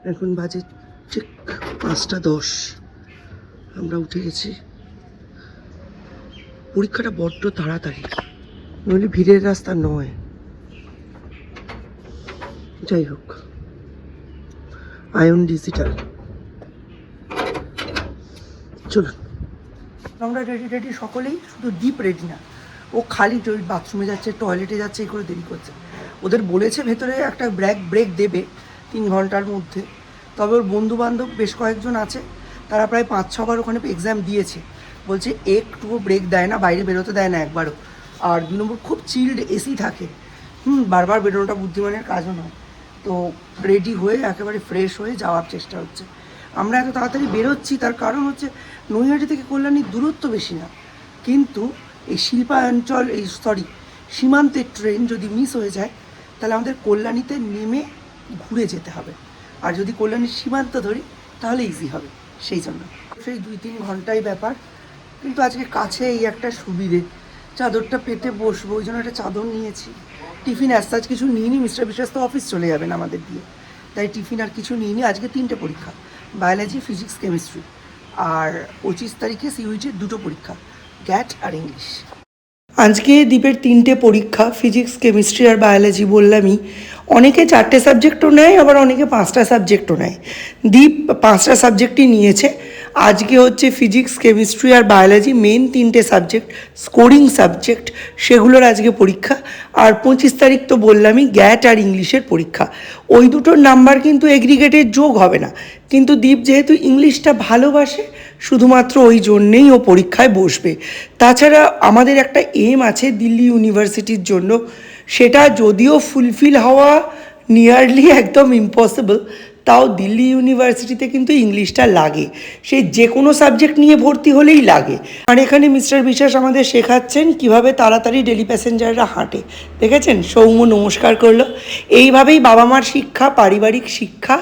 এখন বাজে ঠিক 5:10, আমরা উঠে গেছি। পরীক্ষাটা বড্ড তাড়াতাড়ি, নইলে ভিড়ের রাস্তা নয়। যাই হোক, আয়ন ডিজিটাল। চলুন, আমরা রেডি সকলেই, শুধু দীপ রেডি না। ও খালি বাথরুমে যাচ্ছে, টয়লেটে যাচ্ছে, এই করে দেরি করছে। ওদের বলেছে ভেতরে একটা ব্রেক দেবে 3 ঘন্টার মধ্যে। তবে ওর বন্ধুবান্ধব বেশ কয়েকজন আছে, তারা প্রায় 5-6 বার ওখানে এক্সাম দিয়েছে। বলছে একটুও ব্রেক দেয় না, বাইরে বেরোতে দেয় না একবারও। আর 2 নম্বর, খুব চিল্ড এসি থাকে। বারবার বেরোনোটা বুদ্ধিমানের কাজও নয়। তো রেডি হয়ে একেবারে ফ্রেশ হয়ে যাওয়ার চেষ্টা হচ্ছে। আমরা এত তাড়াতাড়ি বেরোচ্ছি তার কারণ হচ্ছে নৈহাটি থেকে কল্যাণীর দূরত্ব বেশি না, কিন্তু এই শিল্পাঞ্চল সীমান্তের ট্রেন যদি মিস হয়ে যায় তাহলে আমাদের কল্যাণীতে নেমে ঘুরে যেতে হবে। আর যদি কল্যাণীর সীমান্ত ধরি তাহলে ইজি হবে। সেই জন্য সেই 2-3 ঘন্টাই ব্যাপার। কিন্তু আজকে কাছে এই একটা সুবিধে, চাদরটা পেতে বসবো, ওই জন্য একটা চাদর নিয়েছি। টিফিন আজ কিছু নিইনি, মিস্টার বিশ্বাস তো অফিস চলে যাবেন আমাদের দিয়ে, তাই টিফিন আর কিছু নিইনি। আজকে 3টে পরীক্ষা, বায়োলজি, ফিজিক্স, কেমিস্ট্রি। আর 25 তারিখে সিইউটির 2টো পরীক্ষা, গ্যাট আর ইংলিশ। আজকে দ্বীপের 3টে পরীক্ষা, ফিজিক্স, কেমিস্ট্রি আর বায়োলজি। বললামই, অনেকে 4টে সাবজেক্টও নেয়, আবার অনেকে 5টা সাবজেক্টও নেয়। দ্বীপ 5টা সাবজেক্টই নিয়েছে। আজকে হচ্ছে ফিজিক্স, কেমিস্ট্রি আর বায়োলজি, মেন 3টে সাবজেক্ট, স্কোরিং সাবজেক্ট, সেগুলোর আজকে পরীক্ষা। আর 25 তারিখ তো বললামই, গ্যাট আর ইংলিশের পরীক্ষা। ওই দুটোর নাম্বার কিন্তু এগ্রিগেটের যোগ হবে না, কিন্তু দ্বীপ যেহেতু ইংলিশটা ভালোবাসে, শুধুমাত্র ওই জন্যেই ও পরীক্ষায় বসবে। তাছাড়া আমাদের একটা এম আছে দিল্লি ইউনিভার্সিটির জন্য, সেটা যদিও ফুলফিল হওয়া নিয়ারলি একদম ইম্পসিবল, তাও দিল্লি ইউনিভার্সিটিতে কিন্তু ইংলিশটা লাগে, সে যে কোনো সাবজেক্ট নিয়ে ভর্তি হলেই লাগে। আর এখানে মিস্টার বিশ্বাস আমাদের শেখাচ্ছেন কিভাবে তাড়াতাড়ি ডেলি প্যাসেঞ্জাররা হাঁটে। দেখেছেন, সৌম্য নমস্কার করলো। এইভাবেই বাবা মার শিক্ষা, পারিবারিক শিক্ষা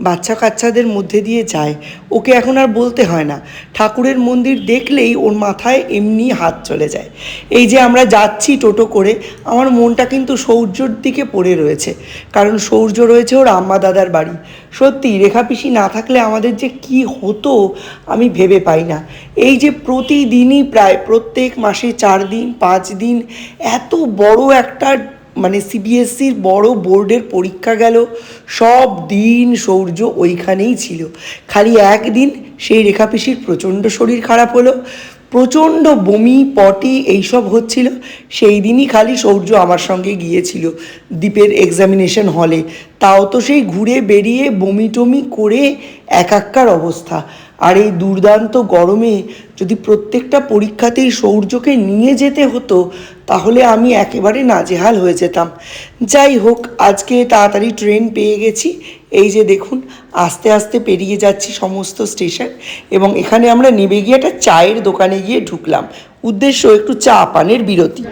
বাচ্চা কাচ্চাদের মধ্যে দিয়ে যায়। ওকে এখন আর বলতে হয় না, ঠাকুরের মন্দির দেখলেই ওর মাথায় এমনি হাত চলে যায়। এই যে আমরা যাচ্ছি টোটো করে, আমার মনটা কিন্তু সৌর্যর দিকে পড়ে রয়েছে, কারণ সৌর্য রয়েছে ওর আম্মা দাদার বাড়ি। সত্যি রেখা পিসি না থাকলে আমাদের যে কি হতো আমি ভেবে পাই না। এই যে প্রতিদিনই প্রায় প্রত্যেক মাসে 4 দিন 5 দিন এত বড় একটা সিবিএসসির বড় বোর্ডের পরীক্ষা গেল, সব দিন সৌর্য ওইখানেই ছিল। খালি একদিন সেই রেখা পিসির প্রচণ্ড শরীর খারাপ হলো, প্রচণ্ড বমি পটি এইসব হচ্ছিল, সেই দিনই খালি সৌর্য আমার সঙ্গে গিয়েছিল দ্বীপের এক্সামিনেশন হলে। তাও তো সেই ঘুরে বেরিয়ে বমি টমি করে একাকার অবস্থা। আর এই দুর্দান্ত গরমে যদি প্রত্যেকটা পরীক্ষাতেই সৌর্যকে নিয়ে যেতে হতো তাহলে আমি একেবারে নাজেহাল হয়ে যেতাম। যাই হোক, আজকে তাড়াতাড়ি ট্রেন পেয়ে গেছি। এই যে দেখুন, আস্তে আস্তে পেরিয়ে যাচ্ছি সমস্ত স্টেশন, এবং এখানে আমরা নেমে গিয়ে একটা চায়ের দোকানে গিয়ে ঢুকলাম। উদ্দেশ্য একটু চা পানের বিরতি।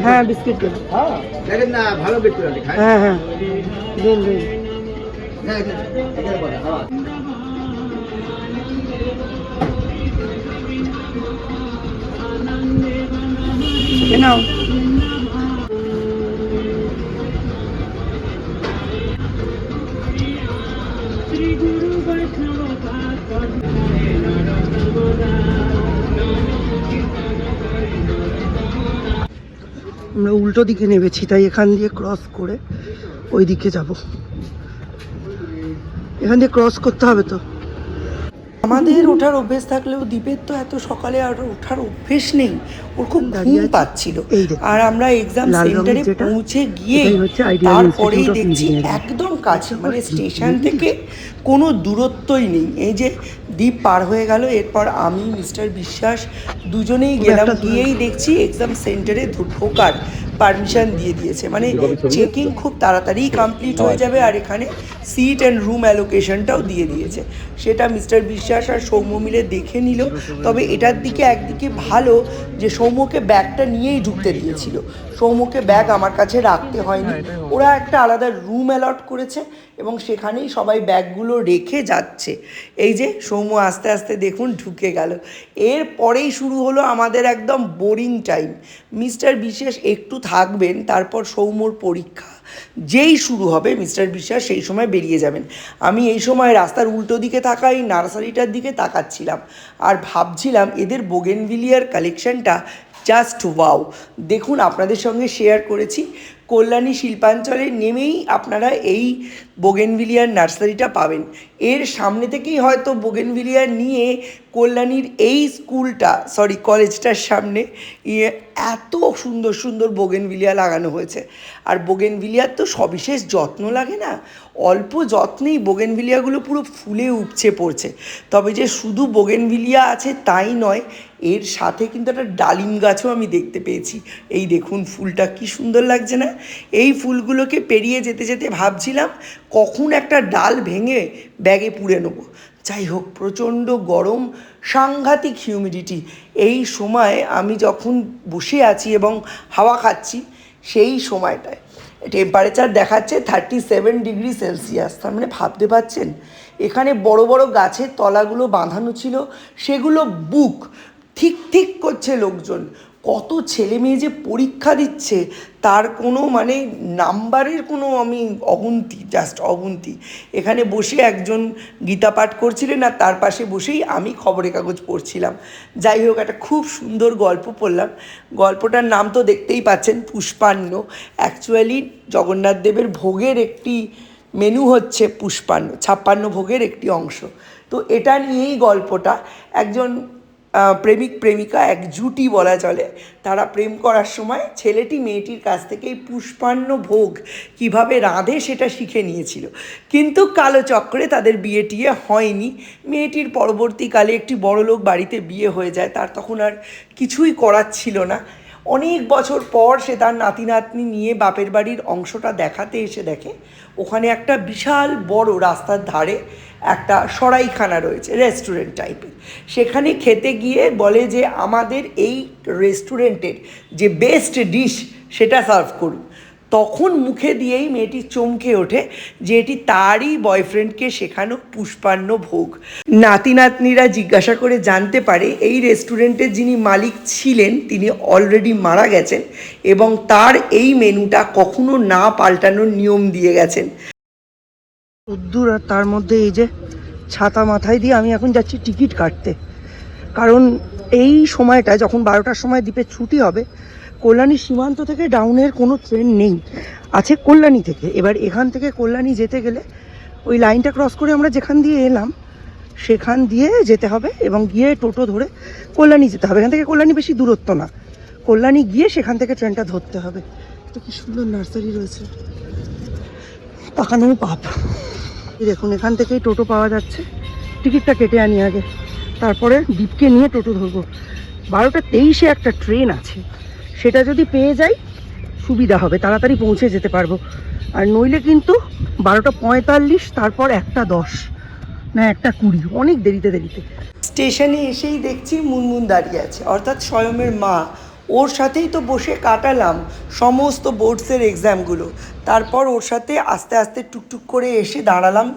হ্যাঁ, বিস্কিট দেন। হ্যাঁ হ্যাঁ, দিন দিন। নাও। আমরা উল্টো দিকে নেমেছি, তাই এখান দিয়ে ক্রস করে ওই দিকে যাব। এখান দিয়ে ক্রস করতে হবে তো। আমাদের ওঠার অভ্যেস থাকলেও দ্বীপের তো এত সকালে আর ওঠার অভ্যেস নেই, ওর খুব ঘুম পাচ্ছিল। আর আমরা এক্সাম সেন্টারে পৌঁছে গিয়ে তারপরেই দেখছি একদম কাছে, স্টেশন থেকে কোনো দূরত্বই নেই। এই যে দ্বীপ পার হয়ে গেল, এরপর আমি মিস্টার বিশ্বাস দুজনেই গেলাম, গিয়েই দেখছি এক্সাম সেন্টারে ঢোকার পারমিশন দিয়ে দিয়েছে, চেকিং খুব তাড়াতাড়ি কমপ্লিট হয়ে যাবে। আর এখানে সিট অ্যান্ড রুম অ্যালোকেশনটাও দিয়ে দিয়েছে, সেটা মিস্টার বিশ্বাস আর সৌম্য মিলে দেখে নিল। তবে এটার দিকে একদিকে ভালো যে সৌম্যকে ব্যাগটা নিয়েই ঢুকতে দিয়েছিল, সৌম্যকে ব্যাগ আমার কাছে রাখতে হয়নি। ওরা একটা আলাদা রুম অ্যালট করেছে এবং সেখানেই সবাই ব্যাগগুলো রেখে যাচ্ছে। এই যে সৌম্য আস্তে আস্তে দেখুন ঢুকে গেল। এরপরেই শুরু হলো আমাদের একদম বোরিং টাইম। মিস্টার বিশেষ একটু থাকবেন, তারপর সৌম্যর পরীক্ষা যেই শুরু হবে মিস্টার বিশ্বাস সেই সময় বেরিয়ে যাবেন। আমি এই সময় রাস্তার উল্টো দিকে থাকা এই নার্সারিটার দিকে তাকাচ্ছিলাম আর ভাবছিলাম এদের বোগেনভিলিয়ার কালেকশনটা জাস্ট ওয়াও। দেখুন, আপনাদের সঙ্গে শেয়ার করেছি কল্যাণী শিল্পাঞ্চলে নেমেই আপনারা এই বোগেনভিলিয়ার নার্সারিটা পাবেন। এর সামনে থেকেই হয়তো বোগেনভিলিয়া নিয়ে কল্যাণীর এই কলেজটার সামনে এত সুন্দর সুন্দর বোগেনভিলিয়া লাগানো হয়েছে। আর বোগেনভিলিয়ার তো সবিশেষ যত্ন লাগে না, অল্প যত্নেই বোগেনভিলিয়াগুলো পুরো ফুলে উপচে পড়ছে। তবে যে শুধু বোগেনভিলিয়া আছে তাই নয়, এর সাথে কিন্তু একটা ডালিম গাছও আমি দেখতে পেয়েছি। এই দেখুন ফুলটা কি সুন্দর লাগছে না? এই ফুলগুলোকে পেরিয়ে যেতে যেতে ভাবছিলাম কখন একটা ডাল ভেঙে ব্যাগে পুড়ে নেবো। যাই হোক, প্রচণ্ড গরম, সাংঘাতিক হিউমিডিটি। এই সময় আমি যখন বসে আছি এবং হাওয়া খাচ্ছি সেই সময়টায় টেম্পারেচার দেখাচ্ছে 37°C। তার মানে ভাবতে পারছেন এখানে বড় বড় গাছের তলাগুলো বাঁধানো ছিল, সেগুলো বুক ঠিক ঠিক করছে লোকজন। কত ছেলে মেয়ে যে পরীক্ষা দিচ্ছে তার কোনো মানে নাম্বারের কোনো জাস্ট অগুন্তি। এখানে বসে একজন গীতা পাঠ করছিলেন আর তার পাশে বসেই আমি খবরের কাগজ পড়ছিলাম। যাই হোক, একটা খুব সুন্দর গল্প পড়লাম। গল্পটার নাম তো দেখতেই পাচ্ছেন, পুষ্পান্ন। অ্যাকচুয়ালি জগন্নাথ দেবের ভোগের একটি মেনু হচ্ছে পুষ্পান্ন, 56 ভোগের একটি অংশ। তো এটা নিয়েই গল্পটা। একজন প্রেমিক প্রেমিকা, এক জুটি বলা চলে, তারা প্রেম করার সময় ছেলেটি মেয়েটির কাছ থেকে এই পুষ্পান্ন ভোগ কীভাবে রাঁধে সেটা শিখে নিয়েছিল। কিন্তু কালচক্রে তাদের বিয়ে টিয়ে হয়নি। মেয়েটির পরবর্তীকালে একটি বড়লোক বাড়িতে বিয়ে হয়ে যায়, তার তখন আর কিছুই করার ছিল না। অনেক বছর পর সে তার নাতি নাতনি নিয়ে বাপের বাড়ির অংশটা দেখাতে এসে দেখে ওখানে একটা বিশাল বড় রাস্তার ধারে একটা সরাইখানা রয়েছে, রেস্টুরেন্ট টাইপের। সেখানে খেতে গিয়ে বলে যে আমাদের এই রেস্টুরেন্টের যে বেস্ট ডিশ সেটা সার্ভ করুন। তখন মুখে দিয়েই মেয়েটি চমকে ওঠে যে এটি তারই বয়ফ্রেন্ডকে শেখানো পুষ্পান্ন ভোগ। নাতি নাতনিরা জিজ্ঞাসা করে জানতে পারে এই রেস্টুরেন্টের যিনি মালিক ছিলেন তিনি অলরেডি মারা গেছেন এবং তার এই মেনুটা কখনো না পাল্টানোর নিয়ম দিয়ে গেছেন। রোদ্দুর, আর তার মধ্যে এই যে ছাতা মাথায় দিয়ে আমি এখন যাচ্ছি টিকিট কাটতে। কারণ এই সময়টা যখন 12টার সময় দ্বীপে ছুটি হবে, কল্যাণী সীমান্ত থেকে ডাউনের কোনো ট্রেন নেই, আছে কল্যাণী থেকে। এবার এখান থেকে কল্যাণী যেতে গেলে ওই লাইনটা ক্রস করে আমরা যেখান দিয়ে এলাম সেখান দিয়ে যেতে হবে এবং গিয়ে টোটো ধরে কল্যাণী যেতে হবে। এখান থেকে কল্যাণী বেশি দূরত্ব না, কল্যাণী গিয়ে সেখান থেকে ট্রেনটা ধরতে হবে। তো কি সুন্দর নার্সারি রয়েছে, তাকানোও পাপ। দেখুন এখান থেকেই টোটো পাওয়া যাচ্ছে, টিকিটটা কেটে আনি আগে, তারপরে দ্বীপকে নিয়ে টোটো ধরবো। 12:23 একটা ট্রেন আছে, সেটা যদি পেয়ে যাই সুবিধা হবে, তাড়াতাড়ি পৌঁছে যেতে পারবো। আর নইলে কিন্তু 12:45, তারপর 1:10 না 1:20, অনেক দেরিতে। স্টেশনে এসেই দেখছি মুনমুন দাঁড়িয়ে আছে, অর্থাৎ স্বয়মের মা। ওর সাথেই তো বসে কাটালাম সমস্ত বোর্ডসের এক্সামগুলো। তারপর ওর সাথে আস্তে আস্তে টুকটুক করে এসে দাঁড়ালাম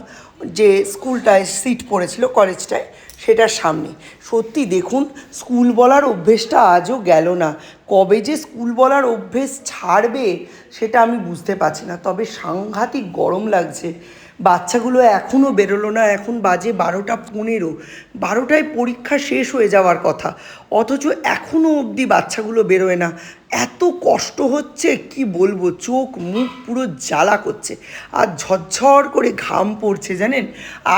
যে স্কুলটায় সিট পড়েছিল কলেজটায়, সেটার সামনে। সত্যি দেখুন, স্কুল বলার অভ্যেসটা আজও গেল না। কবে যে স্কুল বলার অভ্যেস ছাড়বে সেটা আমি বুঝতে পারছি না। তবে সাংঘাতিক গরম লাগছে। বাচ্চাগুলো এখনও বেরোলো না, এখন বাজে 12:15। 12টায় পরীক্ষা শেষ হয়ে যাওয়ার কথা, অথচ এখনও অবধি বাচ্চাগুলো বেরোয় না। এত কষ্ট হচ্ছে কি বলবো, চোখ মুখ পুরো জ্বালা করছে আর ঝরঝর করে ঘাম পড়ছে জানেন।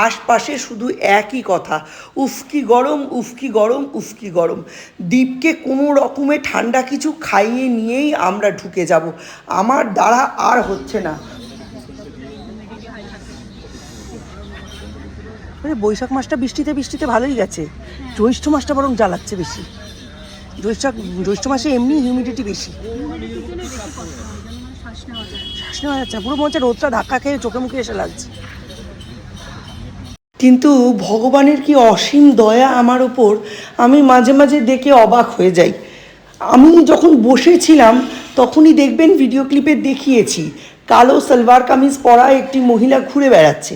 আশপাশে শুধু একই কথা, উফ কি গরম, উফ কি গরম, উফ কি গরম। দ্বীপকে কোনো রকমে ঠান্ডা কিছু খাইয়ে নিয়েই আমরা ঢুকে যাব, আমার দ্বারা আর হচ্ছে না। বৈশাখ মাসটা বৃষ্টিতে ভালোই গেছে, জ্যৈষ্ঠ মাসটা বরং জ্বালাচ্ছে বেশি। জ্যৈষ্ঠ মাসে এমনি হিউমিডিটি বেশি, শ্বাস নেওয়া যাচ্ছে, পুরো মনে হচ্ছে রোদটা ধাক্কা খেয়ে চোখে মুখে এসে লাগছে। কিন্তু ভগবানের কি অসীম দয়া আমার ওপর, আমি মাঝে মাঝে দেখে অবাক হয়ে যাই। আমি যখন বসেছিলাম তখনই দেখবেন ভিডিও ক্লিপে দেখিয়েছি কালো সালোয়ার কামিজ পরা একটি মহিলা ঘুরে বেড়াচ্ছে,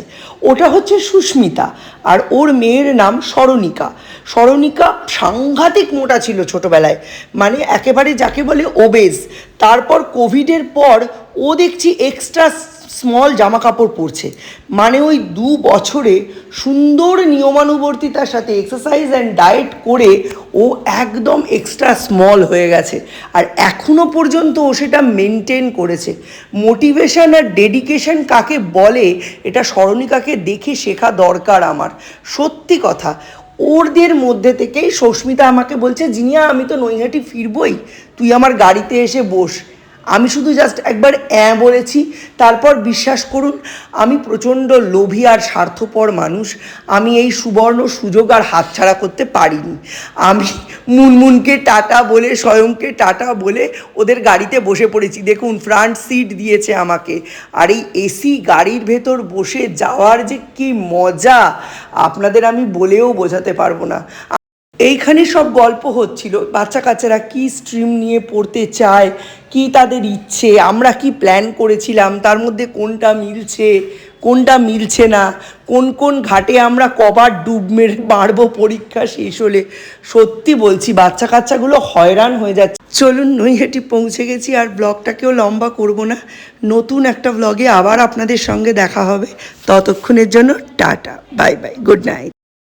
ওটা হচ্ছে সুস্মিতা, আর ওর মেয়ের নাম স্মরণিকা। স্মরণিকা সাংঘাতিক মোটা ছিল ছোটোবেলায়, মানে একেবারে যাকে বলে ওবেজ। তারপর কোভিডের পর ও দেখছি এক্সট্রা স্মল জামা কাপড় পরছে, মানে ওই 2 বছরে সুন্দর নিয়মানুবর্তিতার সাথে এক্সারসাইজ অ্যান্ড ডায়েট করে ও একদম এক্সট্রা স্মল হয়ে গেছে, আর এখনও পর্যন্ত ও সেটা মেনটেন করেছে। মোটিভেশন আর ডেডিকেশন কাকে বলে এটা স্মরণিকাকে দেখে শেখা দরকার আমার, সত্যি কথা। ওরদের মধ্যে থেকেই সুস্মিতা আমাকে বলছে, জিনিয়া আমি তো নৈহাটি ফিরবই, তুই আমার গাড়িতে এসে বস। আমি শুধু জাস্ট একবার বলেছি, তারপর বিশ্বাস করুন আমি প্রচণ্ড লোভী আর স্বার্থপর মানুষ, আমি এই সুবর্ণ সুযোগ আর হাতছাড়া করতে পারিনি। আমি মুনমুনকে টাটা বলে, স্বয়ংকে টাটা বলে ওদের গাড়িতে বসে পড়েছি। দেখুন ফ্রন্ট সিট দিয়েছে আমাকে, আর এই এসি গাড়ির ভেতর বসে যাওয়ার যে কী মজা আপনাদের আমি বলেও বোঝাতে পারবো না। এইখানে সব গল্প হচ্ছিল, বাচ্চা কাচ্চারা কী স্ট্রিম নিয়ে পড়তে চায়, কি তাদের ইচ্ছে, আমরা কি প্ল্যান করেছিলাম, তার মধ্যে কোনটা মিলছে কোনটা মিলছে না, কোন কোন ঘাটে আমরা কবার ডুব মেরে মারবো পরীক্ষা শেষ হলে। সত্যি বলছি বাচ্চা কাচ্চাগুলো হয়রান হয়ে যাচ্ছে। চলুন নৈহাটি পৌঁছে গেছি, আর ব্লগটাকেও লম্বা করব না, নতুন একটা ব্লগে আবার আপনাদের সঙ্গে দেখা হবে। ততক্ষণের জন্য tata, bye bye, good night.